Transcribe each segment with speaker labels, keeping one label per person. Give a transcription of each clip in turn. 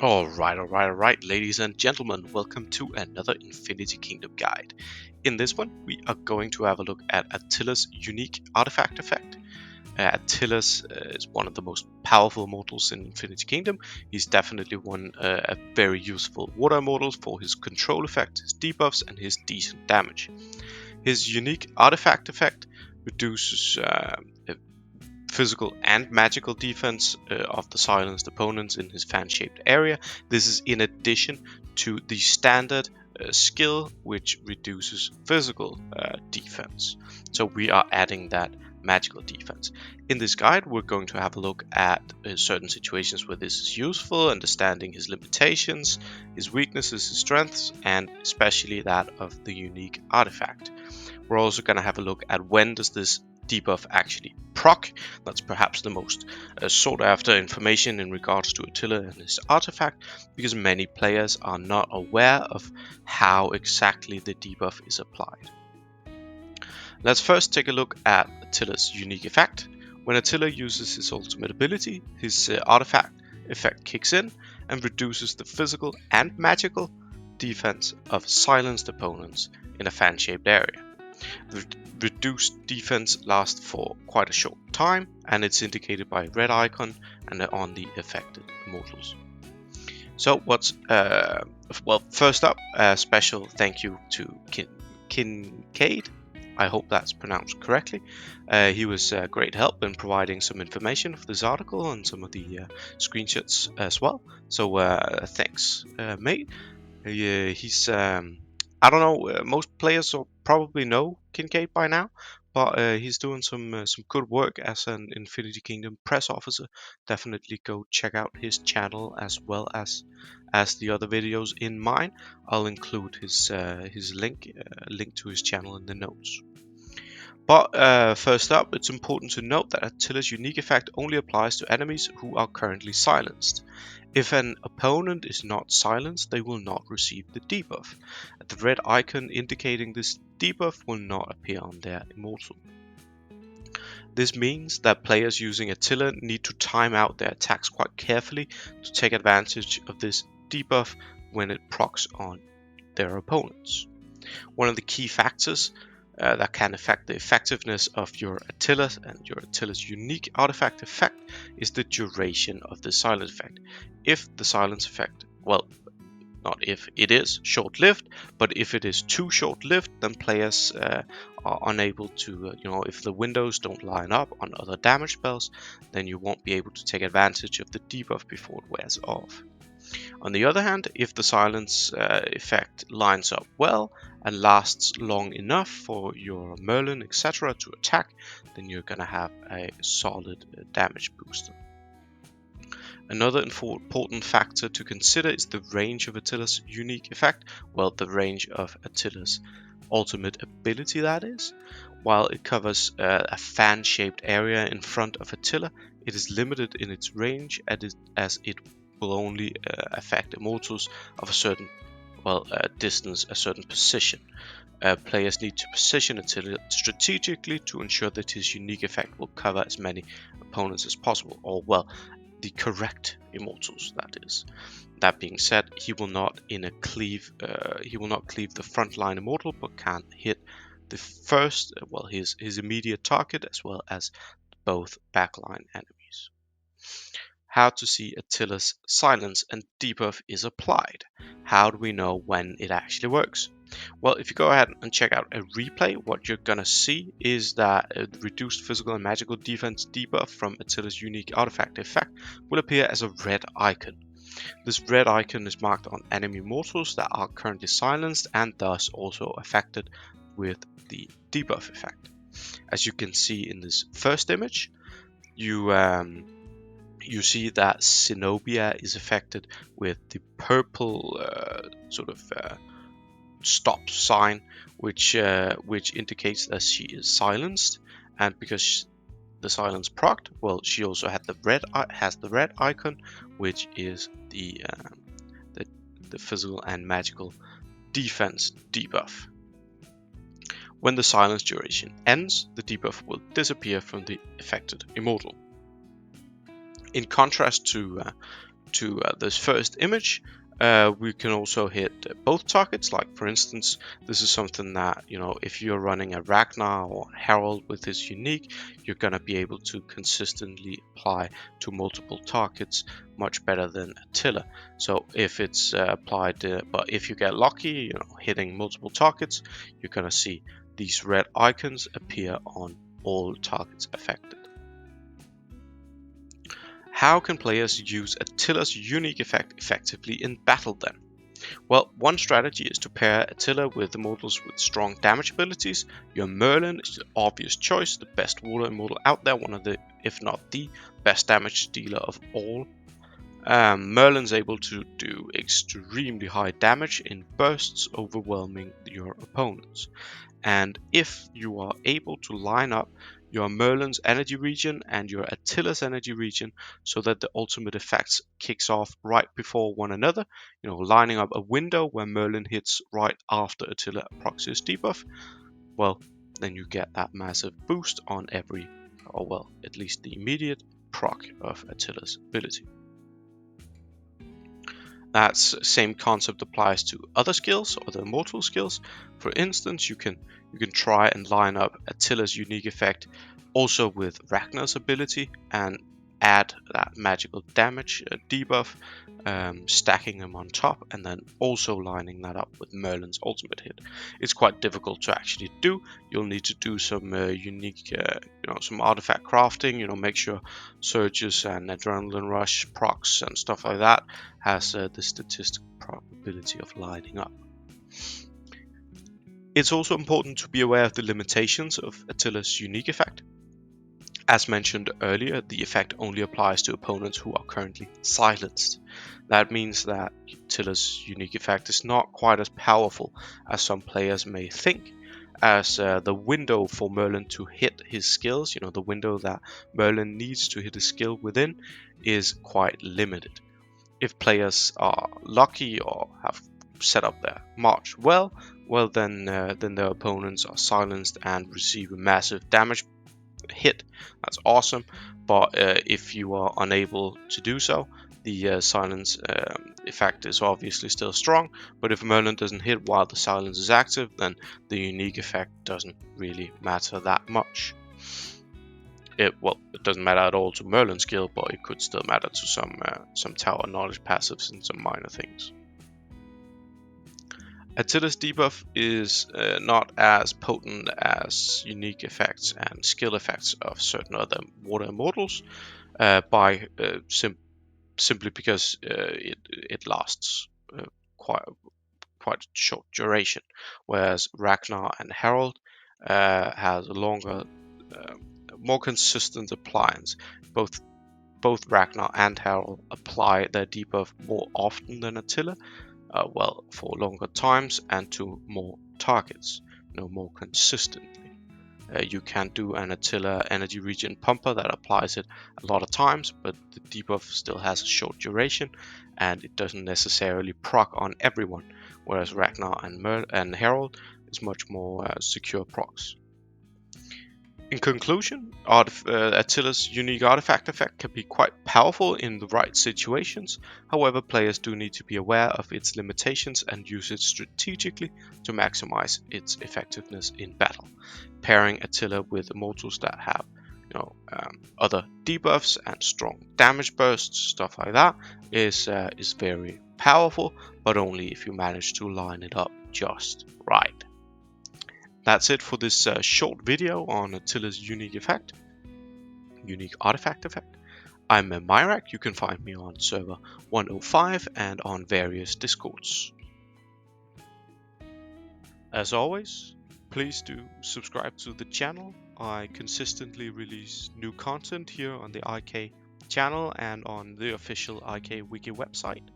Speaker 1: Alright, ladies and gentlemen, welcome to another Infinity Kingdom guide. In this one, we are going to have a look at Attila's unique artifact effect. Attila's is one of the most powerful immortals in Infinity Kingdom. He's definitely a very useful water immortal for his control effect, his debuffs, and his decent damage. His unique artifact effect reduces physical and magical defense of the silenced opponents in his fan-shaped area. This is in addition to the standard skill, which reduces physical defense. So we are adding that magical defense. In this guide, we're going to have a look at certain situations where this is useful, understanding his limitations, his weaknesses, his strengths, and especially that of the unique artifact. We're also going to have a look at when does this debuff actually proc. That's perhaps the most sought after information in regards to Attila and his artifact, because many players are not aware of how exactly the debuff is applied. Let's first take a look at Attila's unique effect. When Attila uses his ultimate ability, his artifact effect kicks in and reduces the physical and magical defense of silenced opponents in a fan-shaped area. The reduced defense lasts for quite a short time, and it's indicated by a red icon and on the affected immortals. So first up, a special thank you to KinCaid. I hope that's pronounced correctly. He was great help in providing some information for this article and some of the screenshots as well. So thanks, mate. He's I don't know. Most players will probably know KinCaid by now, but he's doing some good work as an Infinity Kingdom press officer. Definitely go check out his channel as well as the other videos in mine. I'll include his link to his channel in the notes. But first up, it's important to note that Attila's unique effect only applies to enemies who are currently silenced. If an opponent is not silenced, they will not receive the debuff. The red icon indicating this debuff will not appear on their immortal. This means that players using Attila need to time out their attacks quite carefully to take advantage of this debuff when it procs on their opponents. One of the key factors that can affect the effectiveness of your Attila and your Attila's unique artifact effect is the duration of the silence effect. If the silence effect, well, not if, it is short-lived, but if it is too short-lived, then players are unable to, if the windows don't line up on other damage spells, then you won't be able to take advantage of the debuff before it wears off. On the other hand, if the silence effect lines up well and lasts long enough for your Merlin, etc. to attack, then you're going to have a solid damage booster. Another important factor to consider is the range of Attila's unique effect, well, the range of Attila's ultimate ability, that is. While it covers a fan-shaped area in front of Attila, it is limited in its range as it will only affect immortals of a certain distance, a certain position. Players need to position Attila strategically to ensure that his unique effect will cover as many opponents as possible, or the correct immortals, that is. That being said, he will not cleave the frontline immortal, but can hit the first, his immediate target as well as both backline enemies. How to see Attila's silence and debuff is applied. How do we know when it actually works? Well, if you go ahead and check out a replay, what you're gonna see is that a reduced physical and magical defense debuff from Attila's unique artifact effect will appear as a red icon. This red icon is marked on enemy mortals that are currently silenced and thus also affected with the debuff effect. As you can see in this first image, you see that Zenobia is affected with the purple stop sign, which indicates that she is silenced, and because the silence procced, well, she also has the red icon, which is the physical and magical defense debuff. When the silence duration ends, the debuff will disappear from the affected immortal. In contrast to to this first image, we can also hit both targets. Like for instance, this is something that, if you're running a Ragnar or Herald with his unique, you're going to be able to consistently apply to multiple targets much better than Attila. So if it's applied, but if you get lucky, hitting multiple targets, you're going to see these red icons appear on all targets affected. How can players use Attila's unique effect effectively in battle then? Well, one strategy is to pair Attila with immortals with strong damage abilities. Your Merlin is the obvious choice, the best water immortal out there, one of the, if not the best damage dealer of all. Merlin's able to do extremely high damage in bursts, overwhelming your opponents. And if you are able to line up your Merlin's energy regen and your Attila's energy regen so that the ultimate effects kicks off right before one another, lining up a window where Merlin hits right after Attila procs his debuff, well, then you get that massive boost on every, or well, at least the immediate proc of Attila's ability. That same concept applies to other skills or the immortal skills. For instance, you can try and line up Attila's unique effect also with Ragnar's ability and add that magical damage debuff, stacking them on top, and then also lining that up with Merlin's ultimate hit. It's quite difficult to actually do. You'll need to do some unique, some artifact crafting. Make sure surges and adrenaline rush procs and stuff like that has the statistical probability of lining up. It's also important to be aware of the limitations of Attila's unique effect. As mentioned earlier, the effect only applies to opponents who are currently silenced. That means that Attila's unique effect is not quite as powerful as some players may think, as the window for Merlin to hit his skills, the window that Merlin needs to hit his skill within, is quite limited. If players are lucky or have set up their march well, then their opponents are silenced and receive a massive damage hit. That's awesome. But if you are unable to do so, the silence effect is obviously still strong. But if Merlin doesn't hit while the silence is active, then the unique effect doesn't really matter that much. It doesn't matter at all to Merlin's skill, but it could still matter to some tower knowledge passives and some minor things. Attila's debuff is not as potent as unique effects and skill effects of certain other water immortals, simply because it lasts quite short duration, whereas Ragnar and Herald has a longer, more consistent appliance. Both Ragnar and Herald apply their debuff more often than Attila, for longer times and to more targets, more consistently. You can do an Attila energy regen pumper that applies it a lot of times, but the debuff still has a short duration and it doesn't necessarily proc on everyone, whereas Ragnar and Herald is much more secure procs. In conclusion, Attila's unique artifact effect can be quite powerful in the right situations. However, players do need to be aware of its limitations and use it strategically to maximize its effectiveness in battle. Pairing Attila with immortals that have other debuffs and strong damage bursts, stuff like that, is very powerful, but only if you manage to line it up just right. That's it for this short video on Attila's unique artifact effect. I'm Myrak. You can find me on server 105 and on various discords. As always, please do subscribe to the channel. I consistently release new content here on the IK channel and on the official IK Wiki website.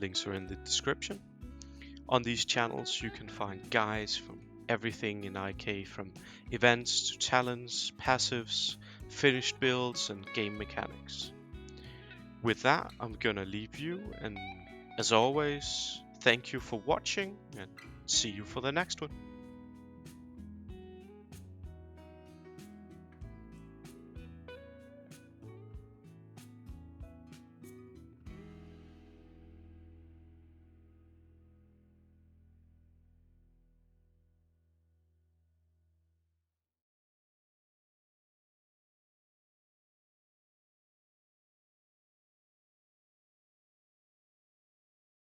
Speaker 1: Links are in the description. On these channels you can find guides from everything in IK, from events to talents, passives, finished builds and game mechanics. With that, I'm gonna leave you, and as always, thank you for watching and see you for the next one.